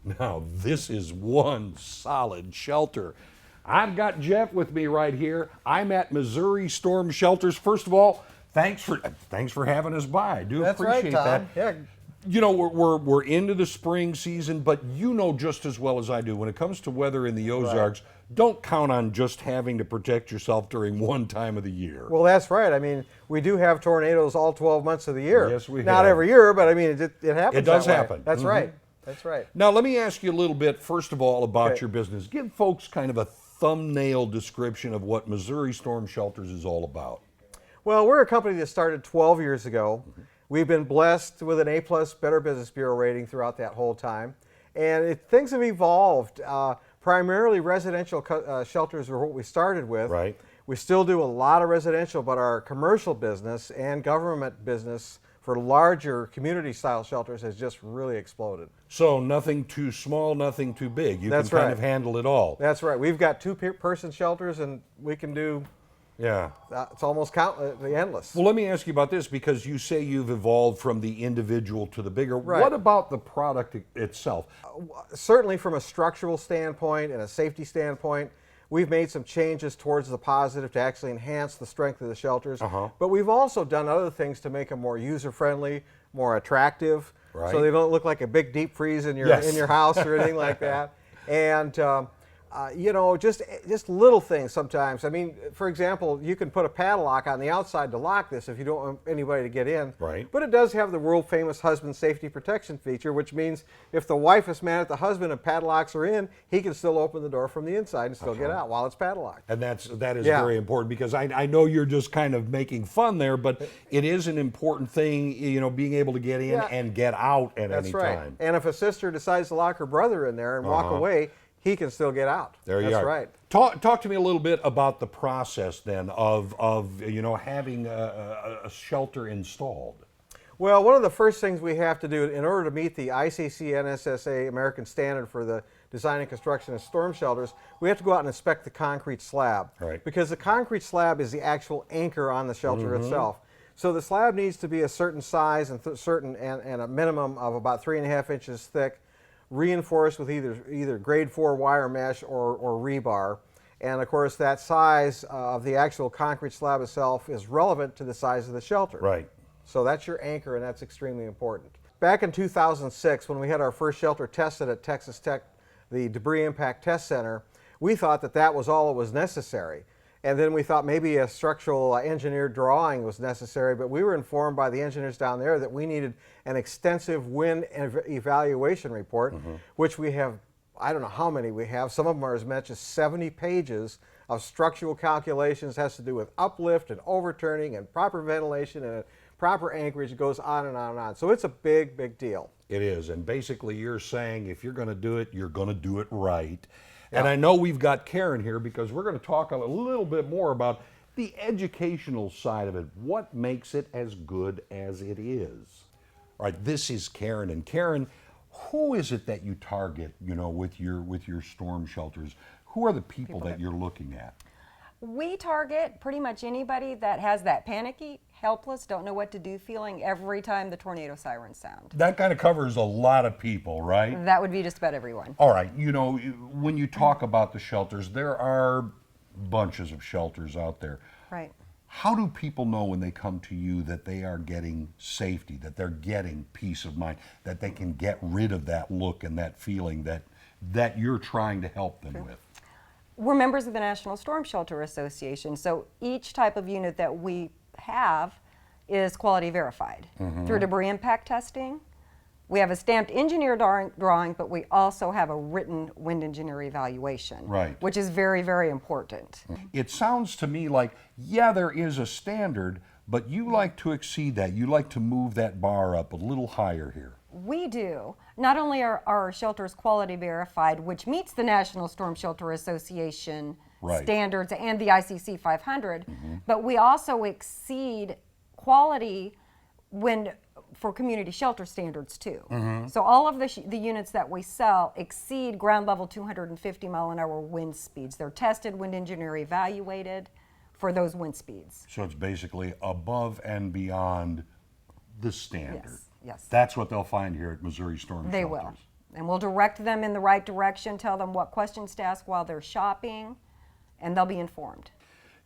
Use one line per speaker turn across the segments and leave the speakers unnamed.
Now, this is one solid shelter. I've got Jeff with me right here. I'm at Missouri Storm Shelters. First of all, thanks for having us by. I do
That's right,
appreciate that.
Tom. Yeah.
You know, we're into the spring season, but you know just as well as I do, when it comes to weather in the Ozarks, don't count on just having to protect yourself during one time of the year.
Well, that's right. I mean, we do have tornadoes all 12 months of the year.
Yes, we
Not
have.
every year, but I mean, it happens.
It does
that way.
happen.
That's
Mhm.
right. That's right.
Now, let me ask you a little bit, first of all, about
Okay.
your business. Give folks kind of a thumbnail description of what Missouri Storm Shelters is all about.
Well, we're a company that started 12 years ago. We've been blessed with an A+ Better Business Bureau rating throughout that whole time. And things have evolved. Primarily residential shelters are what we started with.
Right.
We still do a lot of residential, but our commercial business and government business for larger community-style shelters has just really exploded.
So nothing too small, nothing too big. You
That's
can kind
right.
of handle it all.
That's right. We've got two-person shelters, and we can do,
Yeah.
it's almost endless.
Well, let me ask you about this, because you say you've evolved from the individual to the bigger.
Right.
What about the product itself?
Certainly from a structural standpoint and a safety standpoint, we've made some changes towards the positive to actually enhance the strength of the shelters. But we've also done other things to make them more user-friendly, more attractive,
Right.
so they don't look like a big deep freeze in your
Yes.
in your house or anything like that. And you know, just little things sometimes. I mean, for example, you can put a padlock on the outside to lock this if you don't want anybody to get in.
Right.
But it does have the world famous husband safety protection feature, which means if the wife is mad at the husband and padlocks are in, he can still open the door from the inside and still get out while it's padlocked.
And that is
Yeah.
very important, because I know you're just kind of making fun there, but it is an important thing, you know, being able to get in
Yeah.
and get out at
That's
any
right.
time.
And if a sister decides to lock her brother in there and walk away, he can still get out.
There you
That's
are.
right.
Talk to me a little bit about the process then of you know, having a shelter installed.
Well, one of the first things we have to do in order to meet the ICC NSSA American standard for the design and construction of storm shelters, we have to go out and inspect the concrete slab.
Right.
Because the concrete slab is the actual anchor on the shelter itself. So the slab needs to be a certain size and and a minimum of about 3.5 inches thick, reinforced with either grade 4 wire mesh or rebar. And of course, that size of the actual concrete slab itself is relevant to the size of the shelter.
Right.
So that's your anchor, and that's extremely important. Back in 2006, when we had our first shelter tested at Texas Tech, the Debris Impact Test Center, we thought that that was all that was necessary. And then we thought maybe a structural engineer drawing was necessary, but we were informed by the engineers down there that we needed an extensive wind evaluation report, which we have, I don't know how many we have. Some of them are as much as 70 pages of structural calculations. It has to do with uplift and overturning and proper ventilation and proper anchorage. It goes on and on and on. So it's a big, big deal.
It is, and basically you're saying if you're going to do it, you're going to do it right. And I know we've got Karen here, because we're going to talk a little bit more about the educational side of it. What makes it as good as it is? All right, this is Karen, and Karen, who is it that you target, you know, with your storm shelters? Who are the people that you're looking at?
We target pretty much anybody that has that panicky, helpless, don't know what to do feeling every time the tornado sirens sound.
That kind of covers a lot of people, right?
That would be just about everyone.
All right, you know, when you talk about the shelters, there are bunches of shelters out there.
Right.
How do people know when they come to you that they are getting safety, that they're getting peace of mind, that they can get rid of that look and that feeling that you're trying to help them with?
We're members of the National Storm Shelter Association, so each type of unit that we have is quality verified through debris impact testing. We have a stamped engineer drawing, but we also have a written wind engineer evaluation,
Right.
which is very, very important.
It sounds to me like, yeah, there is a standard, but you like to exceed that. You like to move that bar up a little higher here.
We do. Not only are our shelters quality verified, which meets the National Storm Shelter Association
Right.
standards and the ICC 500, but we also exceed quality for community shelter standards too. So all of the units that we sell exceed ground level 250 mile an hour wind speeds. They're tested, wind engineer evaluated for those wind speeds.
So it's basically above and beyond the standard.
Yes, yes.
That's what they'll find here at Missouri Storm
They
Shelters.
will. And we'll direct them in the right direction, tell them what questions to ask while they're shopping, and they'll be informed.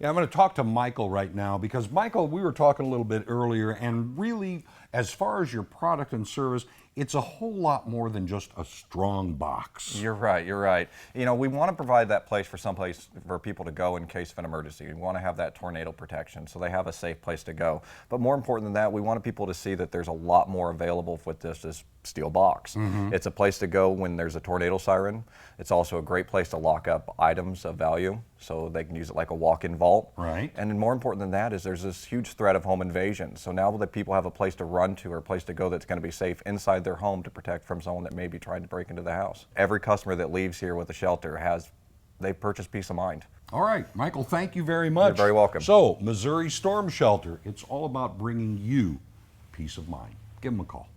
Yeah, I'm going to talk to Michael right now because, Michael, we were talking a little bit earlier, and really, as far as your product and service, it's a whole lot more than just a strong box.
You're right, you're right. You know, we want to provide that place for someplace for people to go in case of an emergency. We want to have that tornado protection so they have a safe place to go. But more important than that, we want people to see that there's a lot more available with this steel box. It's a place to go when there's a tornado siren. It's also a great place to lock up items of value so they can use it like a walk-in vault.
Right.
And then more important than that is there's this huge threat of home invasion. So now that people have a place to run to or a place to go that's going to be safe inside their home to protect from someone that may be trying to break into the house. Every customer that leaves here with a shelter they purchase peace of mind.
All right, Michael, thank you very much.
You're very welcome.
So, Missouri Storm Shelter, it's all about bringing you peace of mind. Give them a call.